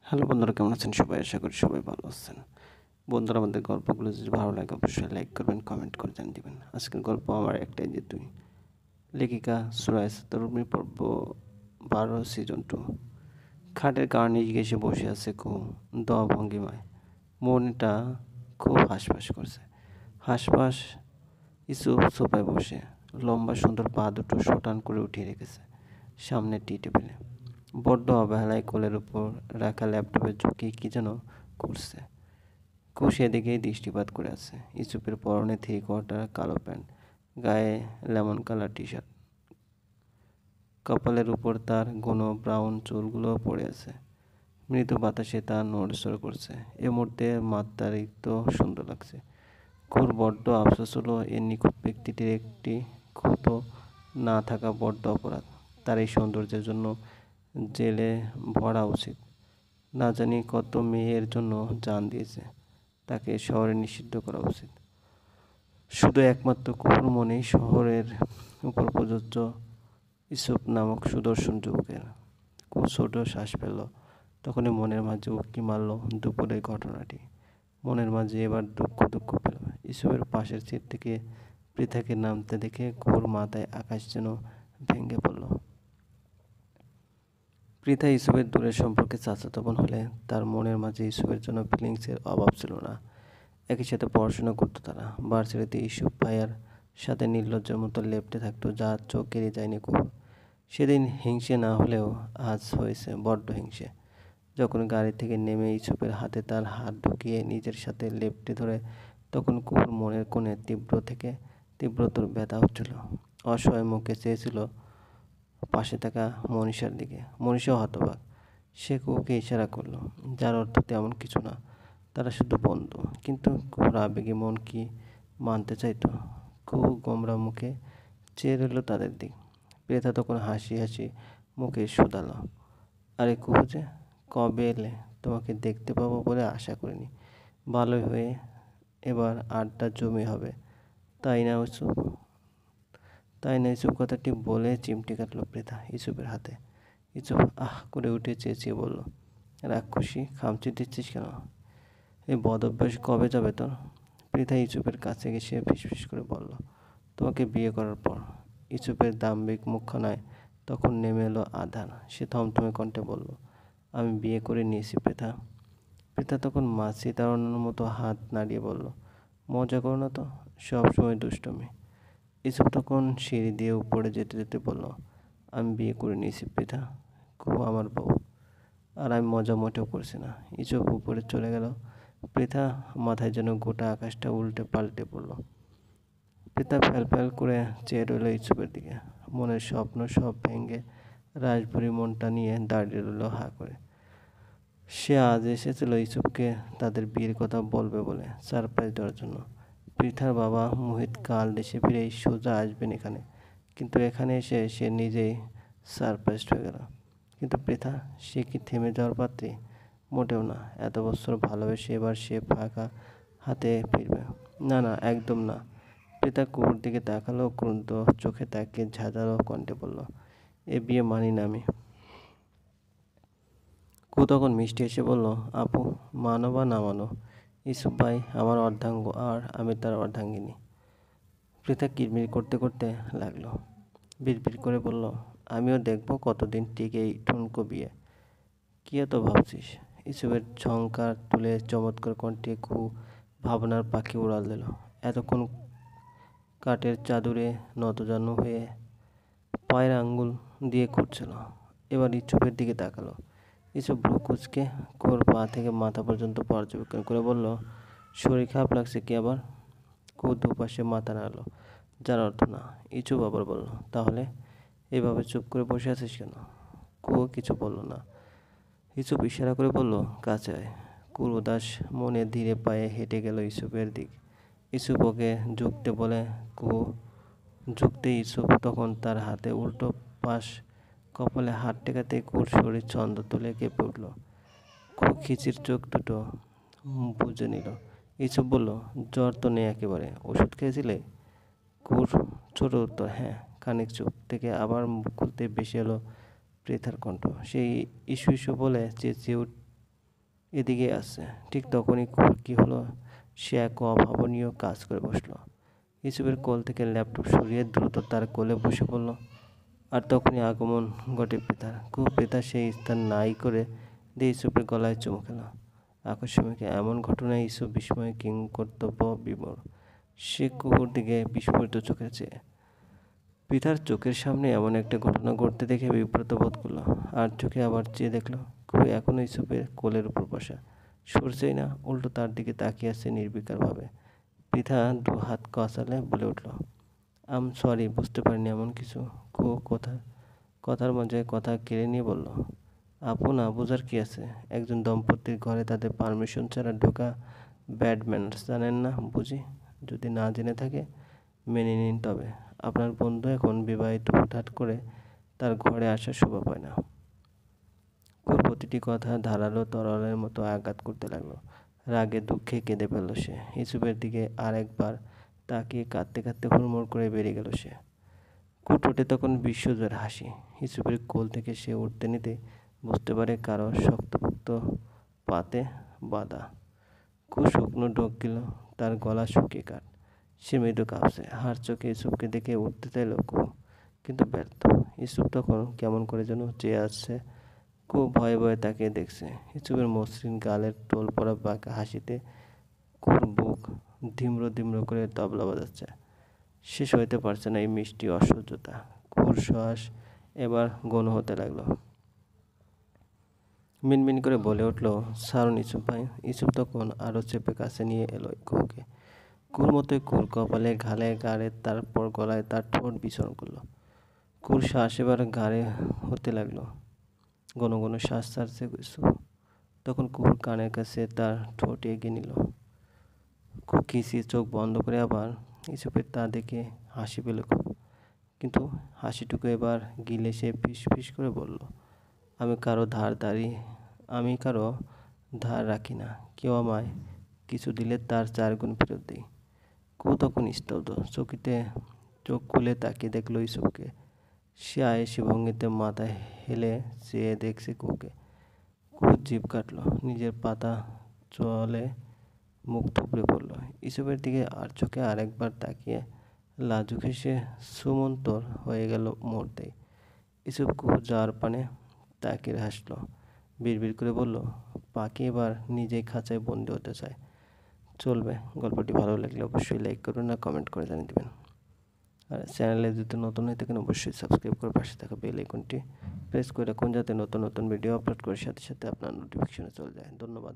Hello বন্ধুরা, কেমন আছেন সবাই? আশা করি সবাই ভালো আছেন। বন্ধুরা, আমাদের গল্পগুলো যদি ভালো লাগে অবশ্যই লাইক করবেন, কমেন্ট করে জানিয়ে দিবেন। আজকের গল্প আমার একটাই, যে তুই। লেখিকা সুরাইস তরুণী, পর্ব 12, সিজন 2। খাটের কারণে এসে বসে আছে খুব দ ভঙ্গিমায়। মনটা খুব হাঁসফাঁস করছে। হাঁসফাঁস। ইসুফ সোফায় বসে লম্বা সুন্দর পা দুটো শটান করে উঠিয়ে রেখেছে সামনে টি টেবিলে। বড্ড অবহেলায় কোলের উপর রাখা ল্যাপটপে ঝুঁকি কি যেন করছে। খুব সেদিকেই দৃষ্টিপাত করে আছে। ইসুফের পরনে 3/4 কালো প্যান্ট, গায়ে লেমন কালার টি শার্ট। কপালের উপর তার ঘন ব্রাউন চুলগুলো পড়ে আছে। মৃদু বাতাসে তা নড়চড় করছে। এ মুহূর্তে মাত্রাতিরিক্ত সুন্দর লাগছে। খুব বড্ড আফসোস হলো, এর নিখুঁত ব্যক্তিটির একটি ক্ষত না থাকা বড্ড অপরাধ। তার এই সৌন্দর্যের জন্য জেলে ভরা উচিত। না জানি কত মেয়ের জন্য জান দিয়েছে। তাকে শহরে নিষিদ্ধ করা উচিত। শুধু একমাত্র কুকুর মনেই শহরের উপর প্রযোজ্য ইসুপ নামক সুদর্শন যুবকের। খুব ছোট শ্বাস ফেলল। তখনই মনের মাঝে উঁকি মারল দুপুরের ঘটনাটি। মনের মাঝে এবার দুঃখ দুঃখ পেল। ইসুপের পাশের সিট থেকে পৃথাকে নামতে দেখে ঘোর মাথায় আকাশ যেন ভেঙে পড়ল। পৃথা ইসুফের দূরের সম্পর্কে চাচাতো বোন হলে তার মনের মাঝে ইসুফের জন্য ফিলিংসের অভাব ছিল না। একই সাথে পড়াশোনা করতো তারা। ভার্সিটিতে ইসুফ ভাইয়ার সাথে নির্লজ্জের মতো লেপ্টে থাকতো, যা চোখ এড়িয়ে যায়নি খুব। সেদিন হিংসে না হলেও আজ হয়েছে বড্ড হিংসে। যখন গাড়ি থেকে নেমে ইসুফের হাতে তার হাত ঢুকিয়ে নিজের সাথে লেপ্টে ধরে, তখন কুকুর মনের কোণে তীব্র থেকে তীব্রতর ব্যথা হচ্ছিল। অসহায় মুখে চেয়েছিল পাশে থাকা মনীষার দিকে। মনীষাও হতবাক। সে কুকুরকে ইশারা করলো, যার অর্থ তেমন কিছু না, তারা শুধু বন্ধু। কিন্তু কুকুর আবেগে মন কি মানতে চাইতো? কুকুর গোমরা মুখে চেয়ে রইল তাদের দিক। প্রেতা তখন হাসি হাসি মুখে শুধালো, আরে কুকুর যে, কবে এলে? তোমাকে দেখতে পাবো বলে আশা করিনি। ভালোই হয়ে এবার আড্ডা জমি হবে, তাই না ইউসুফ? তাই না ইসুফ? কথাটি বলে চিমটি কাটল পৃথা ইসুফের হাতে। ইসুফ আহ করে উঠে চেঁচিয়ে বলল, রাক্ষসী, খামচি দিচ্ছিস কেন? এই বদ অভ্যাস কবে যাবে তোর? পৃথা ইসুফের কাছে গিয়ে ফিসফিস করে বলল, তোমাকে বিয়ে করার পর। ইসুফের দাম্ভিক মুখখানায় তখন নেমে এলো আধার। সে থমথমে কণ্ঠে বলল, আমি বিয়ে করে নিয়েছি পৃথা। পৃথা তখন মাছি তাড়ানোর মতো হাত নাড়িয়ে বলল, মজা করো না তো, সবসময় দুষ্টুমি। ইসুফ তখন সিঁড়ি দিয়ে উপরে যেতে যেতে বলল, আমি বিয়ে করে নিয়েছি পৃথা, খুব আমার বউ। আর আমি মজা মোটেও করছি না। ইসুফ উপরে চলে গেল। পৃথা মাথায় যেন গোটা আকাশটা উল্টে পাল্টে পড়ল। পৃথা ফ্যাল ফ্যাল করে চেয়ে রইল ইসুফের দিকে। মনের স্বপ্ন সব ভেঙে রাশভরি মনটা নিয়ে দাঁড়িয়ে রইল হা করে। সে আজ এসেছিল ইসুফকে তাদের বিয়ের কথা বলবে বলে, সারপ্রাইজ দেওয়ার জন্য। পৃথার বাবা মোহিত কাল দেশে ফিরেই সোজা আসবেন এখানে, কিন্তু এখানে এসে সে নিজেই সারপ্রাইজড হয়ে গেল। কিন্তু পৃথা, সে কি থেমে যাওয়ার পাত্রী? মোটেও না। এত বছর ভালোবেসে এবার সে ফাঁকা হাতে ফিরবে? না না, একদম না। পৃথা কুকুর দিকে তাকালো, ক্রুদ্ধ চোখে তাকিয়ে ঝাঁঝালো কণ্ঠে বলল, এ বিয়ে মানি না আমি। কু তখন মিষ্টি এসে বলল, আপু, মানো বা না মানো, ইসুফ ভাই আমার অর্ধাঙ্গ আর আমি তার অর্ধাঙ্গিনী। পৃথা কিরমির করতে করতে লাগলো। বিড়বিড় করে বলল, আমিও দেখবো কতদিন টিকে এই ঠুনকো বিয়ে। কী এত ভাবছিস? ইসুফের ঝংকার তুলে চমৎকার কণ্ঠে কু ভাবনার পাখি উড়াল দিল। এতক্ষণ কাঠের চাদরে নতজানু হয়ে পায়ের আঙ্গুল দিয়ে ঘুরছিল, এবার ইসুফের দিকে তাকালো। ইসুফ ভ্রু কুঁচকে কুয়োর পা থেকে মাথা পর্যন্ত পর্যবেক্ষণ করে বলল, শরীর খারাপ লাগছে কি আবার? কু দুপাশে মাথা নাড়ল, যার অর্থ না। ইসুফ আবার বলল, তাহলে এভাবে চুপ করে বসে আছিস কেন? কুয়ো কিছু বলল না। ইসুফ ইশারা করে বলল, কাছে আয়। কুল উদাস মনে ধীরে পায়ে হেঁটে গেল ইসুফের দিক। ইসুফ ওকে ঝুঁকতে বলে কু ঝুঁকতে ইসুফ তখন তার হাতে উল্টো পাশ কপালে হাত টেকাতে কুর শরীর ছন্দ তুলে কেঁপে উঠল। কু খিচির চোখ দুটো বুজে নিল। ইসুফ বলল, জ্বর তো নেই একেবারে, ওষুধ খেয়েছিলে? কুর ছোট উত্তর, হ্যাঁ। খানিক চুপ থেকে আবার মুখ খুলতে বেশি এলো পৃথার কণ্ঠ। সেই ইস্যু ইস্যু বলে চেঁচিয়ে এদিকে আসছে। ঠিক তখনই কি হলো, সে এক অভাবনীয় কাজ করে বসলো। ইউসুফের কোল থেকে ল্যাপটপ সরিয়ে দ্রুত তার কোলে বসে পড়ল। আর তখনই আগমন ঘটে পিতার। পিতা সেই স্থান নাই করে দিয়ে ইউসুফের গলায় চুমু খেল। আকস্মিক এমন ঘটনায় ইউসুফ বিস্ময়ে কিংকর্তব্য বিমূঢ়। সে কুকুর দিকে বিস্ফোরিত চোখে চেয়ে। পিতার চোখের সামনে এমন একটা ঘটনা ঘটতে দেখে বিব্রত বোধ করলো। আর চোখে আবার চেয়ে দেখলো কুকুর এখনো ইউসুফের কোলের উপর বসা, সরছেই না, উল্টো তার দিকে তাকিয়ে আছে নির্বিকারভাবে। পৃথা দু হাত কচালে বলে উঠল, সরি, বুঝতে পারিনি এমন কিছু। কথার মাঝে কথা কেড়ে নিয়ে বলল, আপু, না বোঝার কি আছে? একজন দম্পতির ঘরে তাদের পারমিশন ছাড়া ঢোকা ব্যাড ম্যানার্স জানেন না বুঝি? যদি না জেনে থাকে মেনে নিন, তবে আপনার বন্ধু এখন বিবাহিত, হুটহাট করে তার ঘরে আসা শোভা পায় না। প্রতিটি কথা ধারালো তরলের মতো আঘাত করতে লাগলো। রাগে দুঃখে কেঁদে ফেলল সে। ইউসুফের দিকে আর একবার তাকিয়ে কাঁদতে কাঁদতে হুড়মুড় করে বেরিয়ে গেল সে। ঠোঁটে তখন বিশ্বজোর হাসি। ইউসুফের কোল থেকে সে উঠতে নিতে বুঝতে পারে কারো শক্তপোক্ত পাতে বাঁধা। শুকনো ঢোক গেল, তার গলা শুকিয়ে কাঠ। সে মৃদু কাঁপছে, হাড় চোখে ইউসুফকে দেখে উঠতে চাইল কিন্তু ব্যর্থ। ইউসুফ তখন কেমন করে যেন চেয়ে আসছে, খুব ভয়ে ভয়ে তাকিয়ে দেখছে। ইউসুফের মসৃণ গালের টোল পড়া বাঁকা হাসিতে বুক ধিমড়ো ধিমড়ো করে তবলা বাজাচ্ছে। শেষ হইতে পারছে না এই মিষ্টি অসহ্যতা। শ্বাস এবার ঘন হতে লাগলো। মিনমিন করে বলে উঠল, ছাড়ুন ইউসুফ ভাই। ইউসুফ তখন আরও চেপে কাছে নিয়ে এলো কুহুকে। কুর মতোই কুর কপালে, ঘালে, গাড়ে, তারপর গলায় তার ঠোঁট বিচরণ করলো। কুর শ্বাস এবার গাড়ে হতে লাগলো। ঘন ঘন শ্বাস ছাড়ছে ইউসুফ। তখন কুহুর কানের কাছে তার ঠোঁট এগিয়ে নিল। কুহু খিচিয়ে চোখ বন্ধ করে আবার ইউসুফের তা দেখে হাসি পেল খুব। কিন্তু হাসিটুকু এবার গিলে সে ফিস ফিস করে বলল, আমি কারো ধার রাখি না। কেউ আমায় কিছু দিলে তার 4 গুণ ফেরত দিই। কুহু তখন স্তব্ধ চকিতে চোখ খুলে তাকিয়ে দেখলো ইউসুফকে। সে আয়েসি ভঙ্গিতে মাথা হেলে চেয়ে দেখছে কুহুকে। কুহুর জিভ কাটল, নিজের পাতা চলে মুখ থুবড়ে পড়ল। ইউসুফের দিকে আর চোখে আরেকবার তাকিয়ে লাজুক হেসে সুমন্তর হয়ে গেল মুহূর্তেই। ইউসুফ কুহু যাওয়ার পানে তাকিয়ে হাসলো, বিড়বিড় করে বলল, পাখি এবার নিজেই খাঁচায় বন্দি হতে চায়। চলবে। গল্পটি ভালো লাগলে অবশ্যই লাইক করুন আর কমেন্ট করে জানিয়ে দেবেন। আর চ্যানেলে যদি নতুন হয়ে থাকেন অবশ্যই সাবস্ক্রাইব করে পাশে থাকা বেল আইকনটি প্রেস করে রাখুন, যাতে নতুন নতুন ভিডিও আপলোড করার সাথে সাথে আপনার নোটিফিকেশনে চলে যায়। ধন্যবাদ।